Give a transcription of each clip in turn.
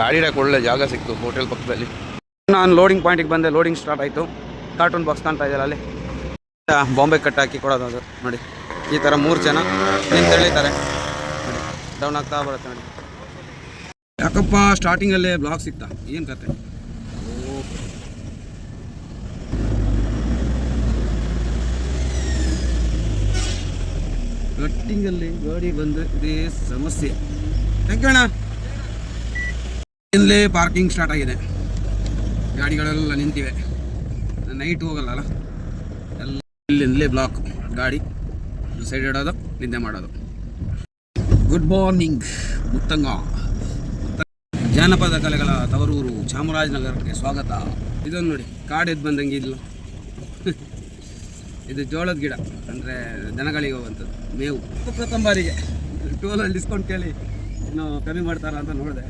ಗಾಡಿ ಇಡಕ್ಕೆ ಒಳ್ಳೆ ಜಾಗ ಸಿಕ್ತು ಹೋಟೆಲ್ ಪಕ್ಕದಲ್ಲಿ. ನಾನು ಲೋಡಿಂಗ್ ಪಾಯಿಂಟಿಗೆ ಬಂದೆ, ಲೋಡಿಂಗ್ ಸ್ಟಾರ್ಟ್ ಆಯಿತು. ಕಾರ್ಟೂನ್ ಬಾಕ್ಸ್ ಕಾಣ್ತಾ ಇದೆಯಲ್ಲ ಅಲ್ಲಿ ಬಾಂಬೆ ಕಟ್ ಹಾಕಿ ಕೊಡೋದು. ಅದು ನೋಡಿ ಈ ಥರ 3 ಜನ ನಿಂತು ಎಳಿತಾರೆ ನೋಡಿ, ಡೌನ್ ಆಗ್ತಾ ಬರುತ್ತೆ ನೋಡಿ. ಯಾಕಪ್ಪ ಸ್ಟಾರ್ಟಿಂಗಲ್ಲೇ ಬ್ಲಾಕ್ ಸಿಗ್ತಾ, ಏನು ಕತೆ? ಕಟ್ಟಿಂಗಲ್ಲಿ ಗಾಡಿ ಬಂದರೆ ಇದೇ ಸಮಸ್ಯೆ. ಥ್ಯಾಂಕ್ ಯು ಅಣ್ಣ. ಇಲ್ಲೇ ಪಾರ್ಕಿಂಗ್ ಸ್ಟಾರ್ಟ್ ಆಗಿದೆ, ಗಾಡಿಗಳೆಲ್ಲ ನಿಂತಿವೆ. ನೈಟ್ ಹೋಗಲ್ಲ ಎಲ್ಲ ಇಲ್ಲೇ ಬ್ಲಾಕ್, ಗಾಡಿ ಸೈಡ್ ಇಡೋದು, ನಿದ್ದೆ ಮಾಡೋದು. Good morning Muthanga. ಜಾನಪದ ಕಲೆಗಳ ತವರೂರು ಚಾಮರಾಜನಗರಕ್ಕೆ ಸ್ವಾಗತ. ಇದನ್ನು ನೋಡಿ, ಕಾಡು ಎದ್ದು ಬಂದಂಗೆ ಇಲ್ಲ. ಇದು ಜೋಳದ ಗಿಡ, ಅಂದರೆ ದನಗಳಿಗೆ ಹೋಗುವಂಥದ್ದು ಮೇವು. ಪ್ರಥಮ ಬಾರಿಗೆ ಟೋಲಲ್ಲಿ ಡಿಸ್ಕೌಂಟ್ ಕೇಳಿ ಇನ್ನೂ ಕಮ್ಮಿ ಮಾಡ್ತಾರ ಅಂತ ನೋಡಿದೆ,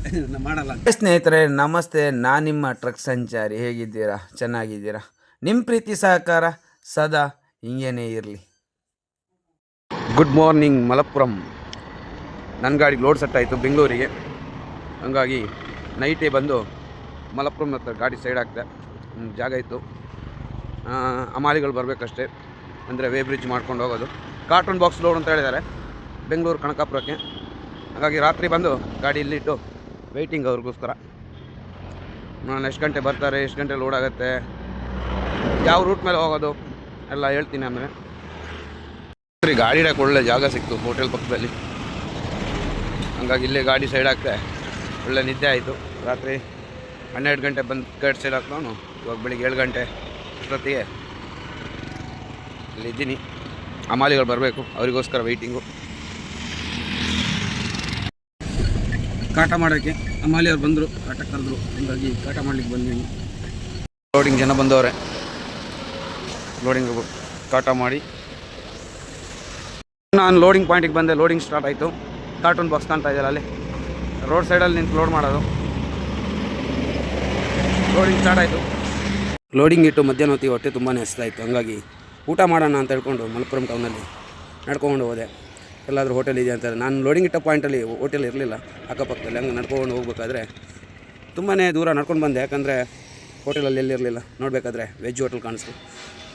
ಮಾಡಲ್ಲ. ಸ್ನೇಹಿತರೆ ನಮಸ್ತೆ, ನಾನು ನಿಮ್ಮ ಟ್ರಕ್ ಸಂಚಾರಿ. ಹೇಗಿದ್ದೀರಾ? ಚೆನ್ನಾಗಿದ್ದೀರಾ? ನಿಮ್ಮ ಪ್ರೀತಿ ಸಹಕಾರ ಸದಾ ಹಿಂಗೇನೇ ಇರಲಿ. Good morning Malappuram. ನನ್ನ ಗಾಡಿಗೆ ಲೋಡ್ ಸೆಟ್ ಆಯಿತು ಬೆಂಗಳೂರಿಗೆ, ಹಂಗಾಗಿ ನೈಟೇ ಬಂದು ಮಲಪ್ಪುರಂ ಹತ್ರ ಗಾಡಿ ಸೈಡ್ ಹಾಕಿದೆ. ಜಾಗ ಇತ್ತು, ಹಮಾಲಿಗಳು ಬರಬೇಕಷ್ಟೇ, ಅಂದರೆ ವೇ ಬ್ರಿಡ್ಜ್ ಮಾಡ್ಕೊಂಡು ಹೋಗೋದು. ಕಾರ್ಟೂನ್ ಬಾಕ್ಸ್ ಲೋಡ್ ಅಂತ ಹೇಳಿದ್ದಾರೆ ಬೆಂಗಳೂರು ಕನಕಾಪುರಕ್ಕೆ. ಹಾಗಾಗಿ ರಾತ್ರಿ ಬಂದು ಗಾಡಿ ಇಲ್ಲಿಟ್ಟು ವೆಯ್ಟಿಂಗ್ ಅವ್ರಿಗೋಸ್ಕರ. ನಾನು ಎಷ್ಟು ಗಂಟೆ ಬರ್ತಾರೆ, ಎಷ್ಟು ಗಂಟೆ ಲೋಡ್ ಆಗುತ್ತೆ, ಯಾವ ರೂಟ್ ಮೇಲೆ ಹೋಗೋದು ಎಲ್ಲ ಹೇಳ್ತೀನಿ ಆಮೇಲೆ. ಗಾಡಿ ಇಡಕ್ಕೆ ಒಳ್ಳೆ ಜಾಗ ಸಿಕ್ತು ಹೋಟೆಲ್ ಪಕ್ಕದಲ್ಲಿ, ಹಂಗಾಗಿ ಇಲ್ಲೇ ಗಾಡಿ ಸೈಡ್ ಹಾಕ್ತೆ. ಒಳ್ಳೆ ನಿದ್ದೆ ಆಯಿತು. ರಾತ್ರಿ 12 ಗಂಟೆ ಬಂದು ಗಾಡಿ ಸೈಡ್ ಹಾಕ್ದವನು ಇವಾಗ ಬೆಳಿಗ್ಗೆ 7 ಗಂಟೆ ಅಷ್ಟೊತ್ತಿಗೆ ಇಲ್ಲಿದ್ದೀನಿ. ಹಮಾಲಿಗಳು ಬರಬೇಕು, ಅವರಿಗೋಸ್ಕರ ವೆಯ್ಟಿಂಗು. ಕಾಟ ಮಾಡೋಕ್ಕೆ ಹಮಾಲಿಯವ್ರು ಬಂದರು, ಕಾಟ ಕರೆದ್ರು, ಹಂಗಾಗಿ ಕಾಟ ಮಾಡ್ಲಿಕ್ಕೆ ಬಂದೀನಿ. ಲೋಡಿಂಗ್ ಜನ ಬಂದವರೆ, ಲೋಡಿಂಗ್ ಕಾಟ ಮಾಡಿ ನಾನು ಲೋಡಿಂಗ್ ಪಾಯಿಂಟಿಗೆ ಬಂದೆ. ಲೋಡಿಂಗ್ ಸ್ಟಾರ್ಟ್ ಆಯಿತು. ಕಾರ್ಟೂನ್ ಬಾಕ್ಸ್ ಕಾಣ್ತಾ ಇದೆಯಲ್ಲ ಅಲ್ಲಿ ರೋಡ್ ಸೈಡಲ್ಲಿ ನಿಂತು ಲೋಡ್ ಮಾಡೋದು. ಲೋಡಿಂಗ್ ಸ್ಟಾರ್ಟ್ ಆಯಿತು. ಲೋಡಿಂಗ್ ಇಟ್ಟು ಮಧ್ಯಾಹ್ನ ಹೊತ್ತಿಗೆ ಹೊಟ್ಟೆ ತುಂಬಾ ಹಸಿತಾಯಿತ್ತು, ಹಂಗಾಗಿ ಊಟ ಮಾಡೋಣ ಅಂತ ಹೇಳ್ಕೊಂಡು ಮಲಪ್ಪುರಂ ಟೌನಲ್ಲಿ ನಡ್ಕೊಂಡು ಹೋದೆ. ಎಲ್ಲಾದರೂ ಹೋಟೆಲ್ ಇದೆ ಅಂತಾರೆ. ನಾನು ಲೋಡಿಂಗ್ ಇಟ್ಟ ಪಾಯಿಂಟಲ್ಲಿ ಹೋಟೆಲ್ ಇರಲಿಲ್ಲ ಅಕ್ಕಪಕ್ಕದಲ್ಲಿ, ಹಂಗೆ ನಡ್ಕೊಂಡು ಹೋಗ್ಬೇಕಾದ್ರೆ ತುಂಬಾ ದೂರ ನಡ್ಕೊಂಡು ಬಂದೆ, ಯಾಕಂದರೆ ಹೋಟೆಲಲ್ಲಿ ಎಲ್ಲಿರಲಿಲ್ಲ. ನೋಡಬೇಕಾದ್ರೆ ವೆಜ್ ಹೋಟೆಲ್ ಕಾಣಿಸ್ತು.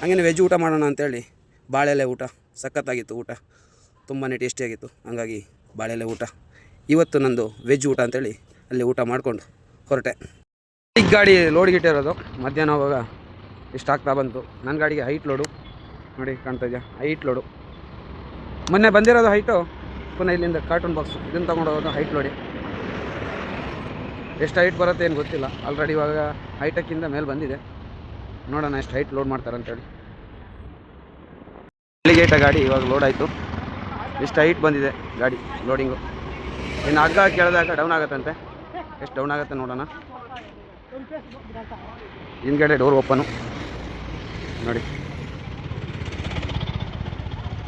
ಹಾಗೇನೆ ವೆಜ್ ಊಟ ಮಾಡೋಣ ಅಂತೇಳಿ ಬಾಳೆಲೆ ಊಟ ಸಖತ್ತಾಗಿತ್ತು. ಊಟ ತುಂಬಾ ಟೇಸ್ಟಿಯಾಗಿತ್ತು, ಹಂಗಾಗಿ ಬಾಳೆಲೆ ಊಟ. ಇವತ್ತು ನಂದು ವೆಜ್ ಊಟ ಅಂತೇಳಿ ಅಲ್ಲಿ ಊಟ ಮಾಡಿಕೊಂಡು ಹೊರಟೆ. ಈ ಗಾಡಿ ಲೋಡ್ಗಿಟ್ಟಿರೋದು ಮಧ್ಯಾಹ್ನ ಹೋಗುವಾಗ ಇಷ್ಟು ಆಗ್ತಾ ಬಂತು. ನನ್ನ ಗಾಡಿಗೆ ಹೈಟ್ ಲೋಡು ನೋಡಿ, ಕಾಣ್ತಾ ಇದೆಯಾ? ಹೈಟ್ ಲೋಡು ಮೊನ್ನೆ ಬಂದಿರೋದು ಹೈಟು. ಪುನಃ ಇಲ್ಲಿಂದ ಕಾರ್ಟೂನ್ ಬಾಕ್ಸ್ ಇದನ್ನು ತೊಗೊಂಡು ಹೋಗೋದು ಹೈಟ್ ಲೋಡಿ. ಎಷ್ಟು ಹೈಟ್ ಬರುತ್ತೆ ಏನು ಗೊತ್ತಿಲ್ಲ. ಆಲ್ರೆಡಿ ಇವಾಗ ಹೈಟಕ್ಕಿಂತ ಮೇಲೆ ಬಂದಿದೆ, ನೋಡೋಣ ಎಷ್ಟು ಹೈಟ್ ಲೋಡ್ ಮಾಡ್ತಾರೆ ಅಂತೇಳಿ. ಬೆಳಿಗ್ಗೆ ಇಟ್ಟ ಗಾಡಿ ಇವಾಗ ಲೋಡ್ ಆಯಿತು. ಎಷ್ಟು ಹೈಟ್ ಬಂದಿದೆ ಗಾಡಿ ಲೋಡಿಂಗು. ಇನ್ನು ಹಗ್ಗ ಕೇಳಿದಾಗ ಡೌನ್ ಆಗುತ್ತಂತೆ, ಎಷ್ಟು ಡೌನ್ ಆಗುತ್ತೆ ನೋಡೋಣ. ಹಿಂದ್ಗಡೆ ಡೋರ್ ಓಪನು ನೋಡಿ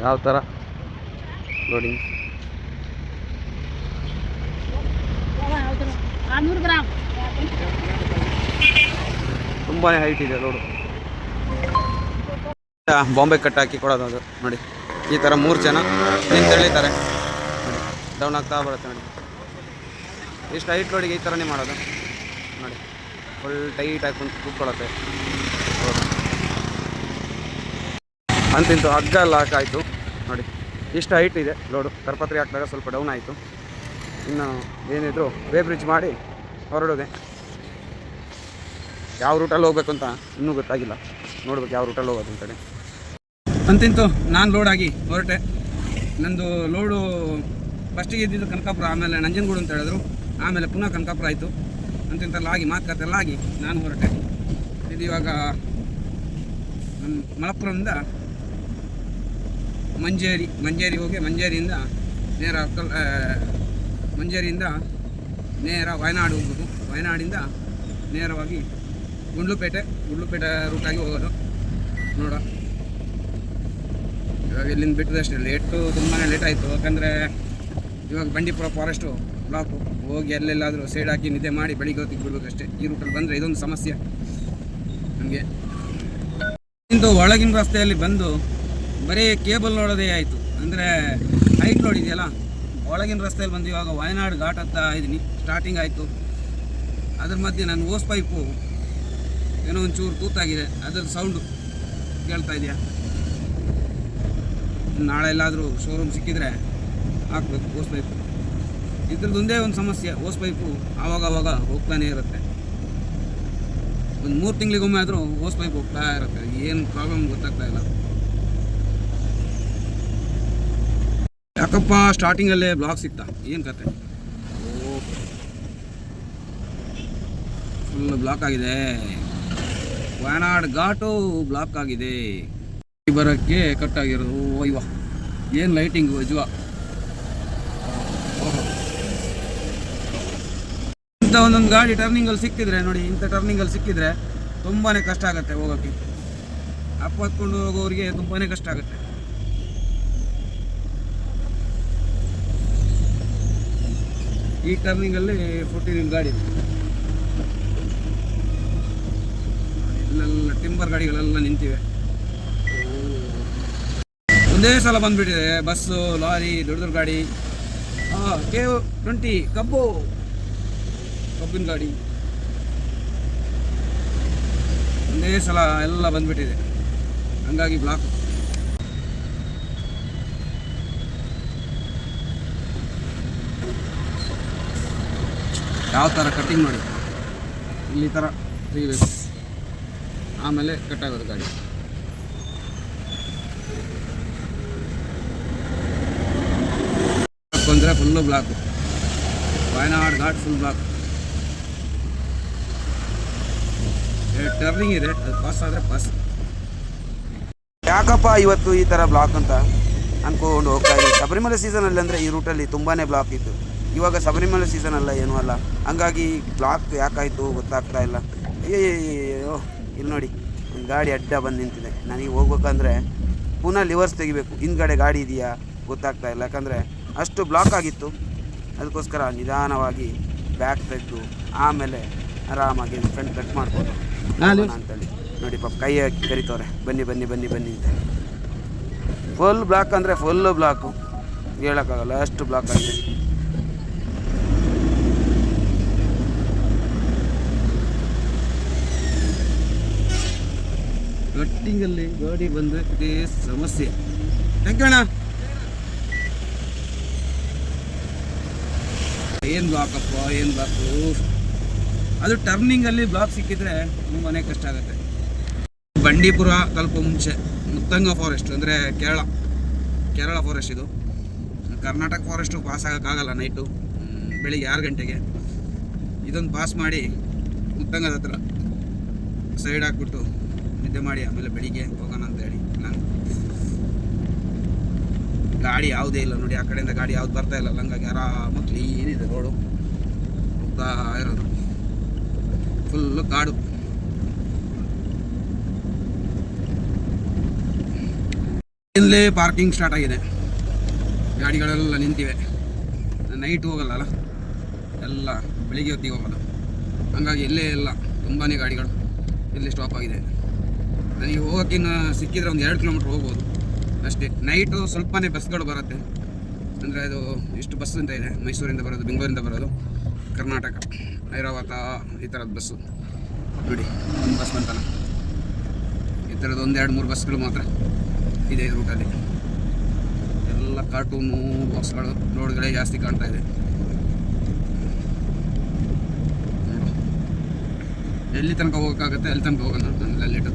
ಯಾವ ಥರ ಲೋಡಿಂಗ್. ತುಂಬಾ ಹೈಟ್ ಇದೆ ಲೋಡು. ಬಾಂಬೆ ಕಟ್ ಹಾಕಿ ಕೊಡೋದು. ಅದು ನೋಡಿ ಈ ಥರ 3 ಜನ ನಿಂತು ಎಳಿತಾರೆ ನೋಡಿ, ಡೌನ್ ಆಗ್ತಾ ಬರುತ್ತೆ ನೋಡಿ. ಇಷ್ಟು ಹೈಟ್ ಲೋಡಿಗೆ ಈ ಥರನೇ ಮಾಡೋದು ನೋಡಿ, ಫುಲ್ ಟೈಟ್ ಹಾಕಿ ಕೂತ್ಕೊಳ್ಳುತ್ತೆ. ಅಂತಿಂತು ಹಗ್ಗ ಲಾಕ್ ಆಯಿತು ನೋಡಿ. ಇಷ್ಟು ಹೈಟ್ ಇದೆ ಲೋಡು. ಕರ್ಪತ್ರಿ ಹಾಕಿದಾಗ ಸ್ವಲ್ಪ ಡೌನ್ ಆಯಿತು. ಇನ್ನು ಏನಿದ್ರು ವೇ ಬ್ರಿಡ್ಜ್ ಮಾಡಿ ಹೊರಡೋದೆ. ಯಾವ ರೂಟಲ್ಲಿ ಹೋಗ್ಬೇಕು ಅಂತ ಇನ್ನೂ ಗೊತ್ತಾಗಿಲ್ಲ, ನೋಡ್ಬೇಕು ಯಾವ ರೂಟಲ್ಲಿ ಹೋಗೋದು ಅಂತೇಳಿ. ಅಂತಿಂತು ನಾನು ಲೋಡಾಗಿ ಹೊರಟೆ. ನಂದು ಲೋಡು ಫಸ್ಟಿಗೆ ಇದ್ದಿದ್ದು ಕನಕಾಪುರ, ಆಮೇಲೆ ನಂಜನಗೂಡು ಅಂತ ಹೇಳಿದ್ರು, ಆಮೇಲೆ ಪುನಃ ಕನಕಾಪುರ ಆಯಿತು. ಅಂತಿಂತೆಲ್ಲ ಆಗಿ ಮಾತುಕತೆಲ್ಲ ಆಗಿ ನಾನು ಹೊರಟೆ. ಇದು ಇವಾಗ ಮಲಪ್ಪುರದಿಂದ ಮಂಜೇರಿ ಹೋಗಿ ಮಂಜೇರಿಯಿಂದ ನೇರ ವಯನಾಡು ಹೋಗ್ಬೋದು. ವಯನಾಡಿಂದ ನೇರವಾಗಿ ಗುಂಡ್ಲುಪೇಟೆ ರೂಟಾಗಿ ಹೋಗೋದು. ನೋಡ ಇವಾಗ ಇಲ್ಲಿಂದ ಬಿಟ್ಟದಷ್ಟೇ ಲೇಟು, ತುಂಬಾ ಲೇಟ್ ಆಯಿತು. ಯಾಕಂದರೆ ಇವಾಗ ಬಂಡೀಪುರ ಫಾರೆಸ್ಟು ಬ್ಲಾಕು, ಹೋಗಿ ಎಲ್ಲೆಲ್ಲಾದರೂ ಸೈಡ್ ಹಾಕಿ ನಿದ್ದೆ ಮಾಡಿ ಬೆಳಿಗ್ಗೆ ಹೊತ್ತಿಗೆ ಬಿಡಬೇಕಷ್ಟೇ. ಈ ರೂಟಲ್ಲಿ ಬಂದರೆ ಇದೊಂದು ಸಮಸ್ಯೆ ನಮಗೆ. ಇಂದು ಒಳಗಿನ ರಸ್ತೆಯಲ್ಲಿ ಬಂದು ಬರೀ ಕೇಬಲ್ ನೋಡೋದೇ ಆಯಿತು. ಅಂದರೆ ಹೈಟ್ ಲೋಡ್ ಇದೆಯಲ್ಲ, ಒಳಗಿನ ರಸ್ತೆಯಲ್ಲಿ ಬಂದು ಇವಾಗ ವಯನಾಡು ಘಾಟ್ ಹತ್ತ ಇದ್ದೀನಿ. ಸ್ಟಾರ್ಟಿಂಗ್ ಆಯಿತು, ಅದ್ರ ಮಧ್ಯೆ ನನ್ನ ಓಸ್ ಪೈಪು ಏನೋ ಒಂಚೂರು ತೂತಾಗಿದೆ, ಅದ್ರ ಸೌಂಡು ಕೇಳ್ತಾ ಇದೆಯಾ. ನಾಳೆ ಎಲ್ಲಾದರೂ ಶೋರೂಮ್ ಸಿಕ್ಕಿದರೆ ಹಾಕ್ಬೇಕು ಓಸ್ ಪೈಪು. ಇದ್ರದ್ದು ಒಂದೇ ಒಂದು ಸಮಸ್ಯೆ, ಓಸ್ ಪೈಪು ಆವಾಗ ಹೋಗ್ತಾನೆ ಇರುತ್ತೆ. ಒಂದು 3 ತಿಂಗಳಿಗೊಮ್ಮೆ ಆದರೂ ಓಸ್ ಪೈಪ್ ಹೋಗ್ತಾ ಇರುತ್ತೆ. ಏನು ಪ್ರಾಬ್ಲಮ್ ಗೊತ್ತಾಗ್ತಾ ಇಲ್ಲ. ಯಾಕಪ್ಪ ಸ್ಟಾರ್ಟಿಂಗಲ್ಲೇ ಬ್ಲಾಕ್ ಸಿಗ್ತಾ, ಏನು ಕತೆ? ಫುಲ್ ಬ್ಲಾಕ್ ಆಗಿದೆ. ವಯನಾಡ್ ಘಾಟು ಬ್ಲಾಕ್ ಆಗಿದೆ. ಬರೋಕ್ಕೆ ಕಟ್ ಆಗಿರೋದು. ಇವ ಏನು ಲೈಟಿಂಗು ಅಜ್ವಾ. ಇಂಥ ಒಂದೊಂದು ಗಾಡಿ ಟರ್ನಿಂಗಲ್ಲಿ ಸಿಕ್ಕಿದ್ರೆ ನೋಡಿ, ಇಂಥ ಟರ್ನಿಂಗಲ್ಲಿ ಸಿಕ್ಕಿದ್ರೆ ತುಂಬಾ ಕಷ್ಟ ಆಗುತ್ತೆ ಹೋಗೋಕ್ಕೆ. ಅಪ್ಪ ಹತ್ಕೊಂಡು ಹೋಗೋರಿಗೆ ತುಂಬಾ ಕಷ್ಟ ಆಗುತ್ತೆ. ಈ ಟರ್ನಿಂಗಲ್ಲಿ 14 ಗಾಡಿ, ಇಲ್ಲೆಲ್ಲ ಟಿಂಬರ್ ಗಾಡಿಗಳೆಲ್ಲ ನಿಂತಿವೆ. ಒಂದೇ ಸಲ ಬಂದ್ಬಿಟ್ಟಿದೆ ಬಸ್ಸು, ಲಾರಿ, ದೊಡ್ಡ ಗಾಡಿ. KO20 ಕಬ್ಬಿನ ಗಾಡಿ ಒಂದೇ ಸಲ ಎಲ್ಲ ಬಂದ್ಬಿಟ್ಟಿದೆ. ಹಂಗಾಗಿ ಬ್ಲಾಕ್. ಯಾವ ಥರ ಕಟ್ಟಿಂಗ್ ಮಾಡಿ ಇಲ್ಲಿ ಥರ ತೆಗಿಬೇಕು, ಆಮೇಲೆ ಕಟ್ಟಾಗೋದು ಗಾಡಿ. ಅಂದರೆ full block. Wayanad ghat full block. Turning ಇದೆ, ಅದು ಪಾಸ್ ಆದರೆ ಪಾಸ್. ಯಾಕಪ್ಪ ಇವತ್ತು ಈ ಥರ ಬ್ಲಾಕ್ ಅಂತ ಅಂದ್ಕೊಂಡು ಹೋಗ್ತಾ ಇದ್ದೀವಿ. ಶಬರಿಮಲೆ ಸೀಸನಲ್ಲಿ ಅಂದರೆ ಈ ರೂಟಲ್ಲಿ ತುಂಬಾ ಬ್ಲಾಕ್ ಇತ್ತು. ಇವಾಗ ಶಬರಿಮಲೆ ಸೀಸನ್ ಅಲ್ಲ, ಏನೂ ಅಲ್ಲ. ಹಂಗಾಗಿ ಬ್ಲಾಕ್ ಯಾಕಾಯಿತು ಗೊತ್ತಾಗ್ತಾ ಇಲ್ಲ. ಅಯ್ಯೋ ಇಲ್ಲಿ ನೋಡಿ, ಒಂದು ಗಾಡಿ ಅಡ್ಡ ಬಂದು ನಿಂತಿದೆ. ನನಗೆ ಹೋಗ್ಬೇಕಂದ್ರೆ ಪುನಃ ಲಿವರ್ಸ್ ತೆಗಿಬೇಕು. ಹಿಂದ್ಗಡೆ ಗಾಡಿ ಇದೆಯಾ ಗೊತ್ತಾಗ್ತಾ ಇಲ್ಲ, ಯಾಕಂದರೆ ಅಷ್ಟು ಬ್ಲಾಕ್ ಆಗಿತ್ತು. ಅದಕ್ಕೋಸ್ಕರ ನಿಧಾನವಾಗಿ ಬ್ಯಾಕ್ ತೆಗೆದು ಆಮೇಲೆ ಆರಾಮಾಗಿ ಫ್ರಂಟ್ ಕಟ್ ಮಾಡ್ಬೋದು ಅಂತೇಳಿ. ನೋಡಿ ಪಾಪ ಕೈ ಹಾಕಿ ಕರಿತವ್ರೆ, ಬನ್ನಿ ಬನ್ನಿ ಬನ್ನಿ ಬನ್ನಿ ಅಂತ. ಫುಲ್ ಬ್ಲಾಕ್ ಅಂದರೆ ಫುಲ್ಲು ಬ್ಲಾಕು, ಹೇಳೋಕ್ಕಾಗಲ್ಲ ಅಷ್ಟು ಬ್ಲಾಕ್ ಆಗಿದೆ. ಕಟ್ಟಿಂಗಲ್ಲಿ ಗಾಡಿ ಬಂದರೆ ಇದೇ ಸಮಸ್ಯೆ. ಹೆಂಗಣ್ಣ ಏನು ಬ್ಲಾಕಪ್ಪ, ಏನು ಬ್ಲಾಕು. ಅದು ಟರ್ನಿಂಗಲ್ಲಿ ಬ್ಲಾಕ್ ಸಿಕ್ಕಿದ್ರೆ ತುಂಬಾ ಕಷ್ಟ ಆಗುತ್ತೆ. ಬಂಡೀಪುರ ತಲುಪೋ ಮುಂಚೆ ಮುತ್ತಂಗ ಫಾರೆಸ್ಟ್ ಅಂದರೆ ಕೇರಳ ಫಾರೆಸ್ಟ್. ಇದು ಕರ್ನಾಟಕ ಫಾರೆಸ್ಟು ಪಾಸ್ ಆಗೋಕ್ಕಾಗಲ್ಲ ನೈಟು, ಬೆಳಿಗ್ಗೆ 6 ಗಂಟೆಗೆ. ಇದೊಂದು ಪಾಸ್ ಮಾಡಿ ಮುತ್ತಂಗದ ಹತ್ರ ಸೈಡ್ ಹಾಕ್ಬಿಟ್ಟು ನಿದ್ದೆ ಮಾಡಿ ಆಮೇಲೆ ಬೆಳಿಗ್ಗೆ ಹೋಗೋಣ ಅಂತೇಳಿ ನಾನು. ಗಾಡಿ ಯಾವುದೇ ಇಲ್ಲ ನೋಡಿ, ಆ ಕಡೆಯಿಂದ ಗಾಡಿ ಯಾವ್ದು ಬರ್ತಾ ಇಲ್ಲ. ಹಂಗಾಗಿ ಆರಾಮಾಗಿ ಕ್ಲೀನ್ ಇದೆ ರೋಡು. ಹೋಗ್ತಾ ಇರೋದು ಫುಲ್ಲು ಕಾಡು. ಇಲ್ಲೇ ಪಾರ್ಕಿಂಗ್ ಸ್ಟಾರ್ಟ್ ಆಗಿದೆ, ಗಾಡಿಗಳೆಲ್ಲ ನಿಂತಿವೆ. ನೈಟ್ ಹೋಗಲ್ಲ, ಎಲ್ಲ ಬೆಳಿಗ್ಗೆ ಹೊತ್ತಿಗೆ ಹೋಗೋದು. ಹಂಗಾಗಿ ಇಲ್ಲೇ ಎಲ್ಲ ತುಂಬಾ ಗಾಡಿಗಳು ಇಲ್ಲಿ ಸ್ಟಾಪ್ ಆಗಿದೆ. ನನಗೆ ಹೋಗೋಕ್ಕಿನ್ನ ಸಿಕ್ಕಿದ್ರೆ ಒಂದು 2 ಕಿಲೋಮೀಟ್ರ್ ಹೋಗ್ಬೋದು ಅಷ್ಟೇ. ನೈಟು ಸ್ವಲ್ಪನೇ ಬಸ್ಗಳು ಬರುತ್ತೆ. ಅಂದರೆ ಅದು ಎಷ್ಟು ಬಸ್ ಅಂತ ಇದೆ, ಮೈಸೂರಿಂದ ಬರೋದು, ಬೆಂಗಳೂರಿಂದ ಬರೋದು, ಕರ್ನಾಟಕ, ಐರಾವತ, ಈ ಥರದ ಬಸ್ಸು ನೋಡಿ. ಒಂದು ಬಸ್ ಬಂತಲ್ಲ, ಈ ಥರದ್ದು 1-2-3 ಬಸ್ಗಳು ಮಾತ್ರ ಇದೆ ರೂಟಲ್ಲಿ. ಎಲ್ಲ ಕಾರ್ಟೂನು ಬಾಕ್ಸ್ಗಳು, ರೋಡ್ಗಳೇ ಜಾಸ್ತಿ ಕಾಣ್ತಾ ಇದೆ. ಎಲ್ಲಿ ತನಕ ಹೋಗೋಕ್ಕಾಗುತ್ತೆ ಅಲ್ಲಿ ತನಕ ಹೋಗೋಣ. ನಾನು ಲೇಟು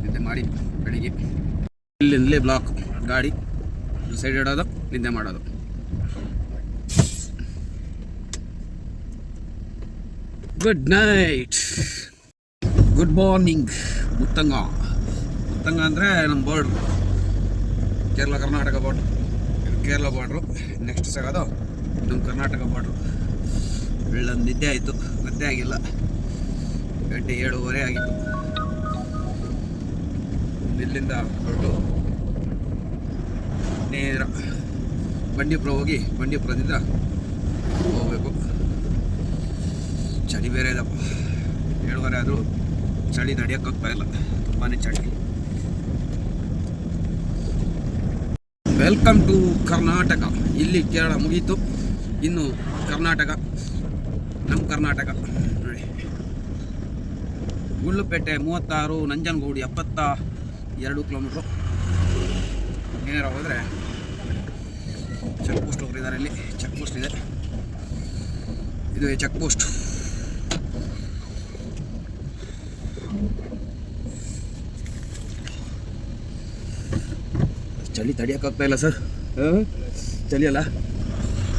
ನಿದ್ದೆ ಮಾಡಿ ಬೆಳಿಗ್ಗೆ ಇಲ್ಲಿಂದಲೇ ಬ್ಲಾಕ್ ಗಾಡಿ ಸೈಡ್ ಇಡೋದು, ನಿದ್ದೆ ಮಾಡೋದು. Good night, good morning. Muthanga ಅಂದರೆ ನಮ್ಮ border, Kerala Karnataka border. Kerala border next ಸಿಗೋದು ನಮ್ಮ ಕರ್ನಾಟಕ ಬಾರ್ಡ್ರು. ಒಳ್ಳೊಂದು ನಿದ್ದೆ ಆಯಿತು, ನಿದ್ದೆ ಆಗಿಲ್ಲ. 7:30 ಆಗಿತ್ತು. ಇಲ್ಲಿಂದ ಹೊರಟು ನೇರ ಬಂಡೀಪುರ ಹೋಗಿ ಬಂಡೀಪುರದಿಂದ ಹೋಗಬೇಕು. ಚಳಿ ಬೇರೆ ಇದಪ್ಪ, 7:30 ಆದರೂ ಚಳಿ ನಡೆಯೋಕ್ಕಾಗ್ತಾ ಇಲ್ಲ, ತುಂಬಾ ಚಳಿ. Welcome to Karnataka. ಇಲ್ಲಿ ಕೇರಳ ಮುಗೀತು, ಇನ್ನು ಕರ್ನಾಟಕ, ನಮ್ಮ ಕರ್ನಾಟಕ ನೋಡಿ. ಗುಳ್ಳುಪೇಟೆ 36, ನಂಜನಗೂಡು 72 ಕಿಲೋಮೀಟ್ರು. ನೇರ ಹೋದರೆ ಚೆಕ್ ಪೋಸ್ಟ್ ಹೋಗಿದ್ದಾರೆ. ಇಲ್ಲಿ ಚೆಕ್ ಪೋಸ್ಟ್ ಇದೆ, ಇದು ಚೆಕ್ ಪೋಸ್ಟ್. ಚಳಿ ತಡಿಯೋಕ್ಕಾಗ್ತಾ ಇಲ್ಲ ಸರ್, ಚಳಿ ಅಲ್ಲ.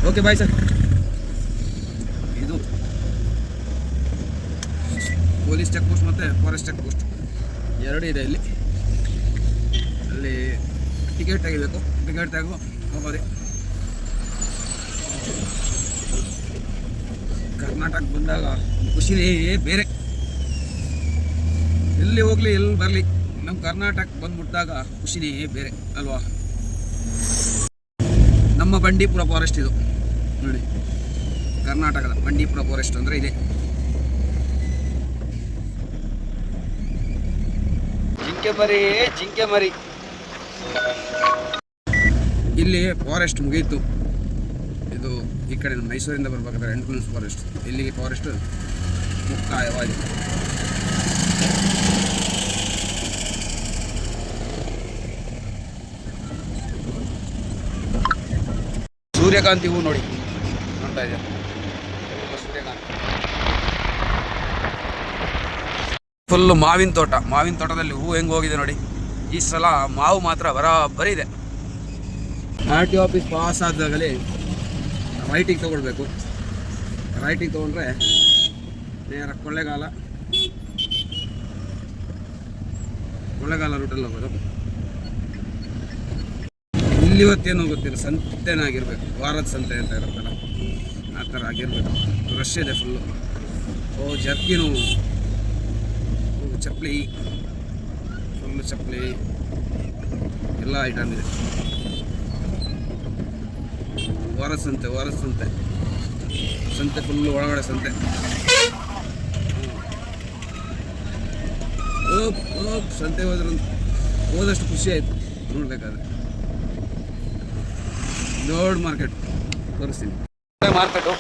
Okay bye sir. ಇದು ಪೊಲೀಸ್ ಚೆಕ್ ಪೋಸ್ಟ್ ಮತ್ತು ಫಾರೆಸ್ಟ್ ಚೆಕ್ ಪೋಸ್ಟ್ ಎರಡೂ ಇದೆ ಇಲ್ಲಿ. ಅಲ್ಲಿ ಟಿಕೆಟ್ ತೆಗಿಬೇಕು, ಟಿಕೆಟ್ ತೆಗೆದು ಹೋಗೋದೆ. ಕರ್ನಾಟಕ ಬಂದಾಗ ಖುಷಿನೇ ಬೇರೆ. ಎಲ್ಲಿ ಹೋಗಲಿ ಎಲ್ಲಿ ಬರಲಿ, ನಮ್ಮ ಕರ್ನಾಟಕ ಬಂದ್ಬಿಟ್ಟಾಗ ಖುಷಿನೇ ಬೇರೆ ಅಲ್ವಾ. ನಮ್ಮ ಬಂಡೀಪುರ ಫಾರೆಸ್ಟ್ ಇದು ನೋಡಿ, ಕರ್ನಾಟಕದ ಬಂಡೀಪುರ ಫಾರೆಸ್ಟ್ ಅಂದರೆ ಇದೆ. ಜಿಂಕೆ ಮರಿ ಇಲ್ಲಿ ಫಾರೆಸ್ಟ್ ಮುಗಿಯಿತು. ಇದು ಈ ಕಡೆ ಮೈಸೂರಿಂದ ಬರ್ಬೇಕಾದ್ರೆ ಎಂಟ್ರನ್ಸ್ ಫಾರೆಸ್ಟ್, ಇಲ್ಲಿಗೆ ಫಾರೆಸ್ಟ್ ಮುಕ್ತಾಯವಾಗಿದೆ. ಸೂರ್ಯಕಾಂತಿ ಹೂ ನೋಡಿ, ನೋಡ್ತಾ ಇದೆ ಸೂರ್ಯಕಾಂತಿ. ಫುಲ್ಲು ಮಾವಿನ ತೋಟ. ಮಾವಿನ ತೋಟದಲ್ಲಿ ಹೂ ಹೆಂಗೆ ಹೋಗಿದೆ ನೋಡಿ. ಈ ಸಲ ಮಾವು ಮಾತ್ರ ಬರೀ ಇದೆ. RTO ಆಫೀಸ್ ಪಾಸ್ ಆದಾಗಲೇ ರೈಟಿಗೆ ತೊಗೊಳ್ಬೇಕು. ರೈಟಿಗೆ ತೊಗೊಂಡ್ರೆ ನೇರ ಕೊಳ್ಳೇಗಾಲ ರೂಟಲ್ಲಿ ಹೋಗೋದು. ಇಲ್ಲಿ ಇವತ್ತೇನೋ ಗೊತ್ತಿಲ್ಲ, ಸಂತೆನಾಗಿರ್ಬೇಕು, ವಾರದ ಸಂತೆ ಅಂತ ಇರುತ್ತಲ್ಲ ಆ ಥರ ಆಗಿರ್ಬೇಕು. ರಶ್ ಇದೆ ಫುಲ್ಲು. ಜರ್ಕಿನು, ಚಪ್ಪಲಿ, ಫುಲ್ಲು ಚಪ್ಪಲಿ ಎಲ್ಲ ಐಟಮ್ ಇದೆ. ವಾರದ ಸಂತೆ ಫುಲ್ಲು ಒಳಗಡೆ ಸಂತೆ. ಸಂತೆ ಹೋದಷ್ಟು ಖುಷಿ ಆಯಿತು ನೋಡ್ಬೇಕಾದ್ರೆ. ದೊಡ್ಡ ಮಾರ್ಕೆಟ್ ತೋರಿಸ್ತೀನಿ. ಮಾರ್ಕೆಟು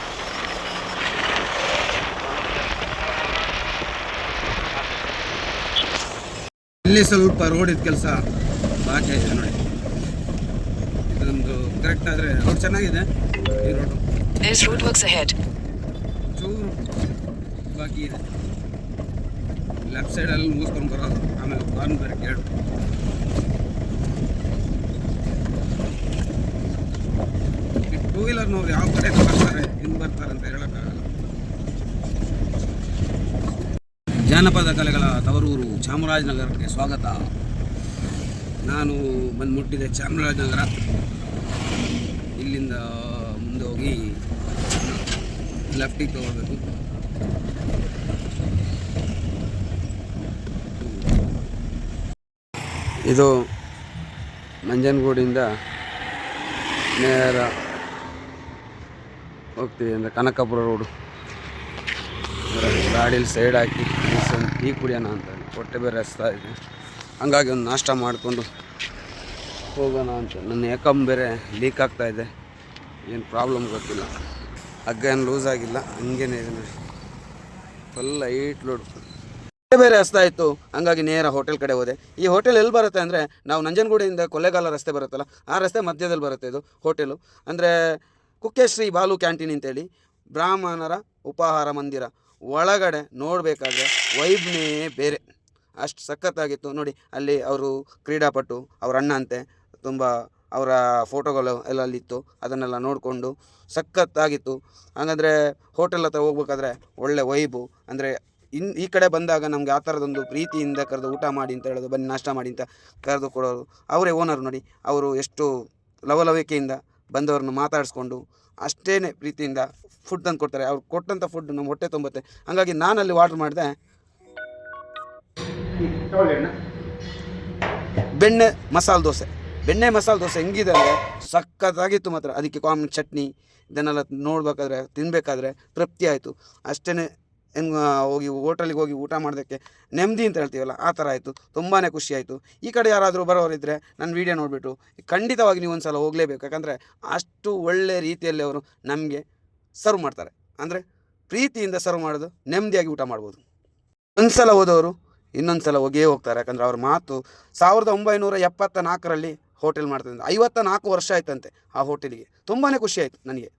ಇಲ್ಲಿ ಸ್ವಲ್ಪ ರೋಡಿದ ಕೆಲಸ ಬಾಕಿ ಆಗಿದೆ ನೋಡಿ. ಇದೊಂದು ಕರೆಕ್ಟ್ ಆದರೆ ರೋಡ್ ಚೆನ್ನಾಗಿದೆ. ಈ ರೋಡು ಚೂರು ಬಾಕಿ ಇದೆ. ಲೆಫ್ಟ್ ಸೈಡಲ್ಲಿ ಮುಗಿಸ್ಕೊಂಡು ಬರೋದು, ಆಮೇಲೆ ಬಾರ್ನ್ ಬೇರೆ ಕೇಳು. ಟೂ ವೀಲರ್ನವ್ರು ಯಾವ ಕಡೆ ಬರ್ತಾರೆ, ಹಿಂಗೆ ಬರ್ತಾರೆ ಅಂತ ಹೇಳೋಕ್ಕಾಗಲ್ಲ. ಜಾನಪದ ಕಲೆಗಳ ತವರೂರು ಚಾಮರಾಜನಗರಕ್ಕೆ ಸ್ವಾಗತ. ನಾನು ಬಂದು ಮುಟ್ಟಿದೆ ಚಾಮರಾಜನಗರ. ಇಲ್ಲಿಂದ ಮುಂದೆ ಹೋಗಿ ಲೆಫ್ಟಿಗೆ ತಗೊಳ್ಬೇಕು. ಇದು ನಂಜನಗೂಡಿಂದ ನೇರ ಹೋಗ್ತೀವಿ ಅಂದರೆ ಕನಕಪುರ ರೋಡು. ಗಾಡೀಲಿ ಸೈಡ್ ಹಾಕಿ ಟೀ ಕುಡಿಯೋಣ ಅಂತ ಹೊಟ್ಟೆ ಬೇರೆ ಹಸ್ತಾ ಇದೆ. ಹಂಗಾಗಿ ಒಂದು ನಾಷ್ಟ ಮಾಡಿಕೊಂಡು ಹೋಗೋಣ ಅಂತ. ನನ್ನ ಏಕಮ್ ಬೇರೆ ಲೀಕ್ ಆಗ್ತಾ ಇದೆ. ಏನು ಪ್ರಾಬ್ಲಮ್ ಗೊತ್ತಿಲ್ಲ. ಹಗ್ಗ ಏನು ಲೂಸ್ ಆಗಿಲ್ಲ, ಹಂಗೇನೆ ಇದೆ ನೋಡಿ. Full light load. ಬೇರೆ ಹಸ್ತಾ ಇತ್ತು, ಹಂಗಾಗಿ ನೇರ ಹೋಟೆಲ್ ಕಡೆ ಹೋದೆ. ಈ ಹೋಟೆಲ್ ಎಲ್ಲಿ ಬರುತ್ತೆ ಅಂದರೆ, ನಾವು ನಂಜನಗೂಡಿಂದ ಕೊಳ್ಳೇಗಾಲ ರಸ್ತೆ ಬರುತ್ತಲ್ಲ, ಆ ರಸ್ತೆ ಮಧ್ಯದಲ್ಲಿ ಬರುತ್ತೆ ಇದು ಹೋಟೆಲು. ಅಂದರೆ ಕುಕ್ಕೆಶ್ರೀ ಬಾಲು ಕ್ಯಾಂಟೀನ್ ಅಂತೇಳಿ, ಬ್ರಾಹ್ಮಣರ ಉಪಹಾರ ಮಂದಿರ. ಒಳಗಡೆ ನೋಡಬೇಕಾದ್ರೆ ವೈಬ್ನೇ ಬೇರೆ, ಅಷ್ಟು ಸಖತ್ತಾಗಿತ್ತು ನೋಡಿ. ಅಲ್ಲಿ ಅವರು ಕ್ರೀಡಾಪಟು, ಅವ್ರ ಅಣ್ಣ ಅಂತೆ, ತುಂಬ ಅವರ ಫೋಟೋಗಳು ಎಲ್ಲ ಅಲ್ಲಿತ್ತು. ಅದನ್ನೆಲ್ಲ ನೋಡಿಕೊಂಡು ಸಖತ್ತಾಗಿತ್ತು. ಹಾಗಂದರೆ ಹೋಟೆಲ್ ಹತ್ರ ಹೋಗ್ಬೇಕಾದ್ರೆ ಒಳ್ಳೆ ವೈಬು. ಅಂದರೆ ಈ ಕಡೆ ಬಂದಾಗ ನಮಗೆ ಆ ಥರದೊಂದು ಪ್ರೀತಿಯಿಂದ ಕರೆದು ಊಟ ಮಾಡಿ ಅಂತ ಹೇಳೋದು, ಬನ್ನಿ ನಾಷ್ಟ ಮಾಡಿ ಅಂತ ಕರೆದು ಕೊಡೋರು. ಅವರೇ ಓನರ್ ನೋಡಿ. ಅವರು ಎಷ್ಟು ಲವಲವಿಕೆಯಿಂದ ಬಂದವ್ರನ್ನ ಮಾತಾಡಿಸ್ಕೊಂಡು ಅಷ್ಟೇ ಪ್ರೀತಿಯಿಂದ ಫುಡ್ ತಂದು ಕೊಡ್ತಾರೆ. ಅವ್ರು ಕೊಟ್ಟಂಥ ಫುಡ್ ನಮ್ಮ ಹೊಟ್ಟೆ ತುಂಬುತ್ತೆ. ಹಾಗಾಗಿ ನಾನಲ್ಲಿ ಆರ್ಡ್ರ್ ಮಾಡಿದೆ ಬೆಣ್ಣೆ ಮಸಾಲೆ ದೋಸೆ. ಬೆಣ್ಣೆ ಮಸಾಲೆ ದೋಸೆ ಹೆಂಗಿದೆ ಅಂದರೆ ಸಖತ್ತಾಗಿತ್ತು ಮಾತ್ರ. ಅದಕ್ಕೆ ಕಾಮನ್ ಚಟ್ನಿ ಇದನ್ನೆಲ್ಲ ನೋಡಬೇಕಾದ್ರೆ, ತಿನ್ನಬೇಕಾದ್ರೆ ತೃಪ್ತಿ ಆಯಿತು. ಅಷ್ಟೇ ಹೆಂಗೆ ಹೋಗಿ ಹೋಟೆಲಿಗೆ ಹೋಗಿ ಊಟ ಮಾಡೋದಕ್ಕೆ ನೆಮ್ಮದಿ ಅಂತ ಹೇಳ್ತೀವಲ್ಲ, ಆ ಥರ ಆಯಿತು. ತುಂಬಾ ಖುಷಿ ಆಯಿತು. ಈ ಕಡೆ ಯಾರಾದರೂ ಬರೋರಿದ್ದರೆ ನನ್ನ ವೀಡಿಯೋ ನೋಡಿಬಿಟ್ಟು ಖಂಡಿತವಾಗಿ ನೀವು ಒಂದು ಸಲ ಹೋಗಲೇಬೇಕು. ಯಾಕಂದರೆ ಅಷ್ಟು ಒಳ್ಳೆ ರೀತಿಯಲ್ಲಿ ಅವರು ನಮಗೆ ಸರ್ವ್ ಮಾಡ್ತಾರೆ. ಅಂದರೆ ಪ್ರೀತಿಯಿಂದ ಸರ್ವ್ ಮಾಡೋದು, ನೆಮ್ಮದಿಯಾಗಿ ಊಟ ಮಾಡ್ಬೋದು. ಒಂದ್ಸಲ ಹೋದವರು ಇನ್ನೊಂದು ಸಲ ಹೋಗೇ ಹೋಗ್ತಾರೆ. ಯಾಕಂದರೆ ಅವ್ರ ಮಾತು 1974ರಲ್ಲಿ ಹೋಟೆಲ್ ಮಾಡ್ತಿದ್ದೆ. 54 ವರ್ಷ ಆಯ್ತಂತೆ ಆ ಹೋಟೆಲಿಗೆ. ತುಂಬಾ ಖುಷಿ ಆಯಿತು ನನಗೆ.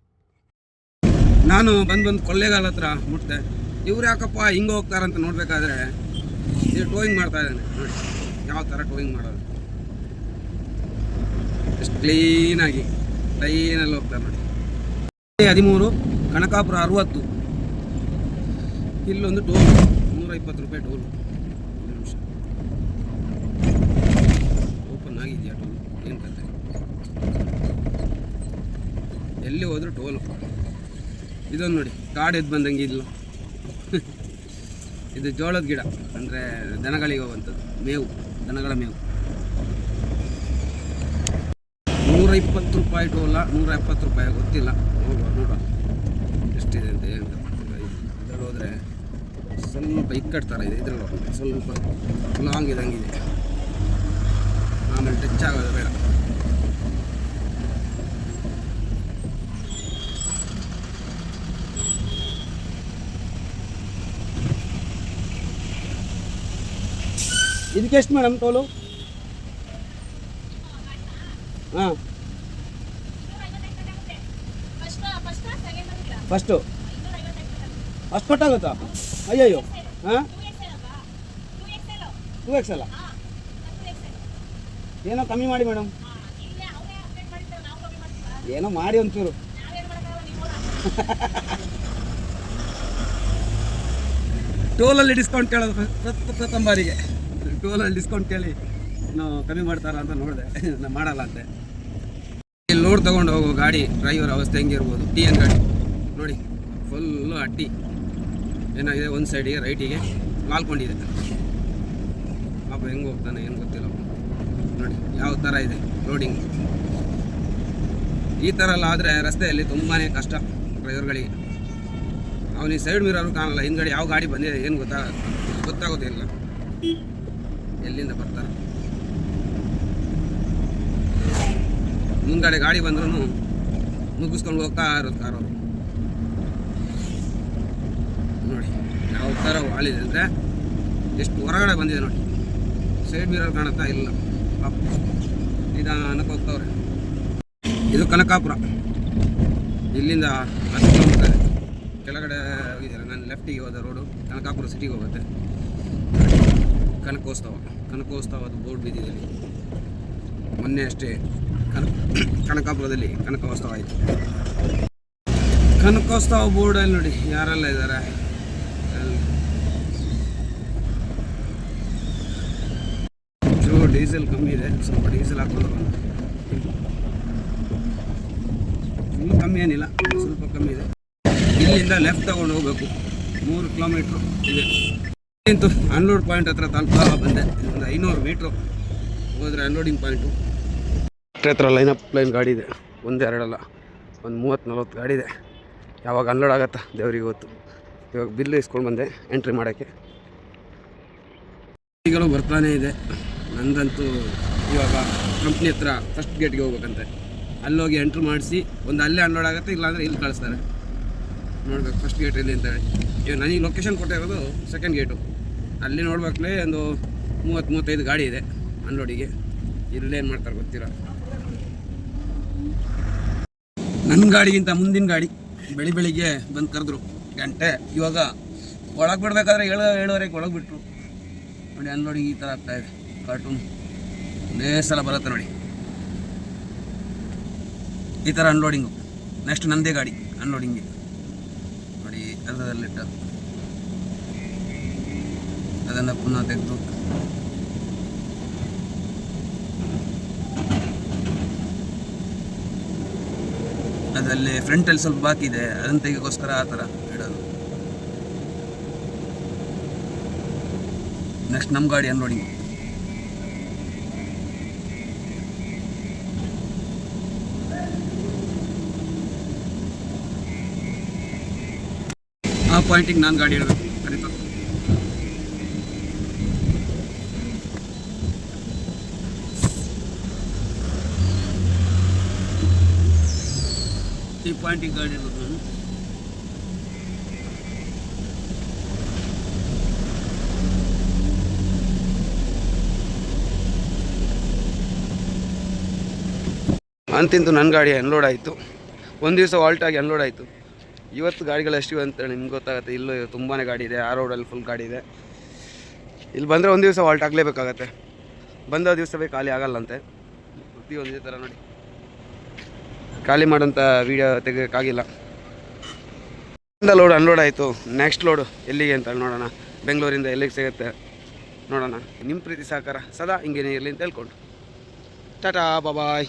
ನಾನು ಬಂದು ಕೊಳ್ಳೇಗಾಲ ಹತ್ರ ಮುಟ್ಟಿದೆ. ಇವ್ರು ಯಾಕಪ್ಪ ಹಿಂಗೆ ಹೋಗ್ತಾರಂತ ನೋಡಬೇಕಾದ್ರೆ ಇದು ಟೋಯಿಂಗ್ ಮಾಡ್ತಾ ಇದ್ದಾನೆ ನೋಡಿ, ಯಾವ ಥರ ಟೋಯಿಂಗ್ ಮಾಡೋದು, ಎಷ್ಟು ಕ್ಲೀನಾಗಿ ಲೈನಲ್ಲಿ ಹೋಗ್ತಾರೆ ನೋಡಿ. 13 ಕನಕಾಪುರ 60, ಇಲ್ಲೊಂದು ಟೋಲ್ 120 ರೂಪಾಯಿ ಟೋಲು. ನಿಮಿಷ ಓಪನ್ ಆಗಿದೆಯಾ ಟೋಲ್? ಏನು ಕತೆ, ಎಲ್ಲಿ ಹೋದ್ರು ಟೋಲು. ಇದೊಂದು ನೋಡಿ ಕಾಡು ಎದ್ದು ಬಂದಂಗೆ ಇಲ್ಲ. ಇದು ಜೋಳದ ಗಿಡ, ಅಂದರೆ ದನಗಳಿಗೆ ಹೋಗುವಂಥದ್ದು ಮೇವು, ದನಗಳ ಮೇವು. 120 ರೂಪಾಯಿ ಟೋಲ, 170 ರೂಪಾಯಿ ಗೊತ್ತಿಲ್ಲ. ನೋಡುವ ಎಷ್ಟಿದೆ ಅಂತ. ಏನು ಇದ್ರಲ್ಲಿ ಹೋದರೆ ಸ್ವಲ್ಪ ಇಕ್ಕಟ್ಟು ಇದೆ, ಇದ್ರಲ್ಲಿ ಹೋಗ್ತದೆ ಸ್ವಲ್ಪ ಲಾಂಗ್ ಇದಂಗಿದೆ. ಆಮೇಲೆ ಟಚ್ ಆಗೋದು ಬೇಡ. ಇದಕ್ಕೆ ಎಷ್ಟು ಮೇಡಮ್ ಟೋಲು? ಹಾಂ, ಫಸ್ಟು ಅಷ್ಟು ಕೊಟ್ಟಾಗುತ್ತಾ? ಅಯ್ಯಯ್ಯೋ, ಹಾಂ 2XL ಏನೋ ಕಮ್ಮಿ ಮಾಡಿ ಮೇಡಮ್, ಏನೋ ಮಾಡಿ ಒಂಚೂರು. ಟೋಲಲ್ಲಿ ಡಿಸ್ಕೌಂಟ್ ಕೇಳೋದು ಪ್ರಥಮ ಬಾರಿಗೆ. ಟೋಲಲ್ಲಿ ಡಿಸ್ಕೌಂಟ್ ಕೇಳಿ ನಾವು ಕಮ್ಮಿ ಮಾಡ್ತಾರ ಅಂತ ನೋಡಿದೆ, ನಾನು ಮಾಡಲ್ಲ ಅಂತೆ. ಇಲ್ಲಿ ಲೋಡ್ ತೊಗೊಂಡು ಹೋಗೋ ಗಾಡಿ ಡ್ರೈವರ್ ಅವಸ್ಥೆ ಹೆಂಗಿರ್ಬೋದು. TN ಗಾಡಿ ನೋಡಿ, ಫುಲ್ಲು ಅಡ್ಡಿ ಏನಾಗಿದೆ, ಒಂದು ಸೈಡಿಗೆ ರೈಟಿಗೆ ವಾಲ್ಕೊಂಡಿದೆ. ಪಾಪ ಹೆಂಗೆ ಹೋಗ್ತಾನೆ ಏನು ಗೊತ್ತಿಲ್ಲ ನೋಡಿ, ಯಾವ ಥರ ಇದೆ ಲೋಡಿಂಗ್. ಈ ಥರ ಎಲ್ಲ ಆದರೆ ರಸ್ತೆಯಲ್ಲಿ ತುಂಬಾ ಕಷ್ಟ ಡ್ರೈವರ್ಗಳಿಗೆ. ಅವನಿಗೆ ಸೈಡ್ ಮಿರರು ಕಾಣಲ್ಲ, ಹಿಂದ್ಗಡೆ ಯಾವ ಗಾಡಿ ಬಂದಿದೆ ಏನು ಗೊತ್ತಾಗೋದಿಲ್ಲ, ಎಲ್ಲಿಂದ ಬರ್ತಾರೆ. ಮುಂದ್ಗಡೆ ಗಾಡಿ ಬಂದ್ರೂ ನುಗ್ಗಿಸ್ಕೊಂಡು ಹೋಗ್ತಾ ಇರೋದು ಕಾರವರು ನೋಡಿ. ಯಾವ ಥರ ವಾಲಿದೆ ಅಂದರೆ ಎಷ್ಟು ಹೊರಗಡೆ ಬಂದಿದೆ ನೋಡಿ, ಸೈಡ್ ಮಿರರ್ ಕಾಣುತ್ತಾ ಇಲ್ಲ. ನಿಧಾನಕ್ಕೆ ಹೋಗ್ತಾವ್ರೆ. ಇದು ಕನಕಾಪುರ, ಇಲ್ಲಿಂದ 10 ಕಿಲೋಮೀಟರ್ ಇದೆ. ಕೆಳಗಡೆ ಹೋಗಿದ್ದಾರೆ, ನಾನು ಲೆಫ್ಟಿಗೆ ಹೋದ ರೋಡು ಕನಕಾಪುರ ಸಿಟಿಗೆ ಹೋಗುತ್ತೆ. ಕನಕೋತ್ಸವದ ಬೋರ್ಡ್ ಬಿದ್ದಿದೆ ಇಲ್ಲಿ. ಮೊನ್ನೆ ಅಷ್ಟೇ ಕನಕಾಪುರದಲ್ಲಿ ಕನಕೋತ್ಸವ ಆಯಿತು. ಕನಕೋತ್ಸವ ಬೋರ್ಡಲ್ಲಿ ನೋಡಿ ಯಾರೆಲ್ಲ ಇದ್ದಾರೆ. ಡೀಸೆಲ್ ಕಮ್ಮಿ ಇದೆ, ಸ್ವಲ್ಪ ಡೀಸೆಲ್ ಹಾಕೊಂಡು ಇನ್ನೂ ಕಮ್ಮಿ ಏನಿಲ್ಲ, ಸ್ವಲ್ಪ ಕಮ್ಮಿ ಇದೆ. ಇಲ್ಲಿಂದ ಲೆಫ್ಟ್ ತಗೊಂಡು ಹೋಗಬೇಕು, 3 ಕಿಲೋಮೀಟ್ರು ಇದೆ. ಇಂತು ಅನ್ಲೋಡ್ ಪಾಯಿಂಟ್ ಹತ್ರ ತಲುಪ ಬಂದೆ. ಒಂದು 500 ಮೀಟ್ರು ಹೋದರೆ ಅನ್ಲೋಡಿಂಗ್ ಪಾಯಿಂಟು. ಹತ್ರ ಲೈನ್ ಗಾಡಿ ಇದೆ, 1 2 ಅಲ್ಲ, ಒಂದು 30-40 ಗಾಡಿ ಇದೆ. ಯಾವಾಗ ಅನ್ಲೋಡ್ ಆಗತ್ತಾ ದೇವ್ರಿಗೆ ಗೊತ್ತು. ಇವಾಗ ಬಿಲ್ಲು ಇಸ್ಕೊಂಡು ಬಂದೆ ಎಂಟ್ರಿ ಮಾಡೋಕ್ಕೆ. ಗಾಡಿಗಳು ಬರ್ತಾನೇ ಇದೆ. ನಂದಂತೂ ಇವಾಗ ಕಂಪ್ನಿ ಹತ್ರ ಫಸ್ಟ್ ಗೇಟ್ಗೆ ಹೋಗ್ಬೇಕಂತೆ, ಅಲ್ಲೋಗಿ ಎಂಟ್ರಿ ಮಾಡಿಸಿ ಒಂದು ಅಲ್ಲೇ ಅನ್ಲೋಡ್ ಆಗುತ್ತೆ, ಇಲ್ಲಾಂದರೆ ಇಲ್ಲಿ ಕಳಿಸ್ತಾರೆ. ನೋಡ್ಬೇಕು ಫಸ್ಟ್ ಗೇಟ್ ಎಲ್ಲಿ ಅಂತೇಳಿ. ಇವಾಗ ನನಗೆ ಲೊಕೇಶನ್ ಕೊಟ್ಟಿರೋದು ಸೆಕೆಂಡ್ ಗೇಟು. ಅಲ್ಲಿ ನೋಡ್ಬೇಕಲೇ ಒಂದು 30-35 ಗಾಡಿ ಇದೆ ಅನ್ಲೋಡಿಗೆ. ಇಲ್ಲೇನು ಮಾಡ್ತಾರೆ ಗೊತ್ತಿಲ್ಲ. ನನ್ನ ಗಾಡಿಗಿಂತ ಮುಂದಿನ ಗಾಡಿ ಬೆಳಿಗ್ಗೆ ಬಂದು ಕರೆದ್ರು ಗಂಟೆ. ಇವಾಗ ಒಳಗೆ ಬಿಡಬೇಕಾದ್ರೆ 7:30ಕ್ಕೆ ಒಳಗೆ ಬಿಟ್ಟರು ನೋಡಿ. ಅನ್ಲೋಡಿಂಗ್ ಈ ಥರ ಆಗ್ತಾಯಿದೆ. ಕಾರ್ಟೂನ್ ಒಂದೇ ಸಲ ಬರುತ್ತೆ ನೋಡಿ, ಈ ಥರ ಅನ್ಲೋಡಿಂಗು. ನೆಕ್ಸ್ಟ್ ನನ್ನದೇ ಗಾಡಿ ಅನ್ಲೋಡಿಂಗ್ಗೆ ನೋಡಿ, ಅರ್ಧದಲ್ಲಿಟ್ಟು ಅದನ್ನು ಪುನಃ ತೆಗೆದು ಅದರಲ್ಲಿ ಫ್ರಂಟಲ್ಲಿ ಸ್ವಲ್ಪ ಬಾಕಿ ಇದೆ, ಅದನ್ನು ತೆಗೋಸ್ಕರ ಆ ಥರ ಇಡೋದು. ನೆಕ್ಸ್ಟ್ ನಮ್ಮ ಗಾಡಿ ಅನ್ಲೋಡಿಂಗ್. ಆ ಪಾಯಿಂಟಿಗೆ ನಾನು ಗಾಡಿ ಇಡಬೇಕು ಕರೀತಾ. ಈ ಪಾಯಿಂಟಿಗೆ ಗಾಡಿ ಇಡಬೇಕು ನಾನು. ಅಂತಿಂತೂ ನನ್ನ ಗಾಡಿ ಅನ್ಲೋಡ್ ಆಯಿತು. ಒಂದು ದಿವಸ ವಾಲ್ಟಾಗಿ ಅನ್ಲೋಡ್ ಆಯಿತು. ಇವತ್ತು ಗಾಡಿಗಳು ಎಷ್ಟಿವೆ ಅಂತೇಳಿ ನಿಮ್ಗೆ ಗೊತ್ತಾಗುತ್ತೆ. ಇಲ್ಲೂ ತುಂಬಾ ಗಾಡಿ ಇದೆ, ಆ ರೋಡಲ್ಲಿ ಫುಲ್ ಗಾಡಿ ಇದೆ. ಇಲ್ಲಿ ಬಂದರೆ ಒಂದು ದಿವಸ ವಾಲ್ಟ್ ಆಗಲೇಬೇಕಾಗತ್ತೆ. ಬಂದ ದಿವಸವೇ ಖಾಲಿ ಆಗಲ್ಲಂತೆ. ಪ್ರತಿಯೊಂದು ಇದೇ ಥರ ನೋಡಿ, ಖಾಲಿ ಮಾಡೋಂಥ ವೀಡಿಯೋ ತೆಗೋಕ್ಕಾಗಿಲ್ಲ. ಲೋಡ್ ಅನ್ಲೋಡ್ ಆಯಿತು. ನೆಕ್ಸ್ಟ್ ಲೋಡು ಎಲ್ಲಿಗೆ ಅಂತ ನೋಡೋಣ. ಬೆಂಗಳೂರಿಂದ ಎಲ್ಲಿಗೆ ಸಿಗುತ್ತೆ ನೋಡೋಣ. ನಿಮ್ಮ ಪ್ರೀತಿ ಸಹಕಾರ ಸದಾ ಹಿಂಗೇನೇ ಇರಲಿ ಅಂತ ಹೇಳ್ಕೊಂಡು ಟಾಟಾ ಬಾಯ್.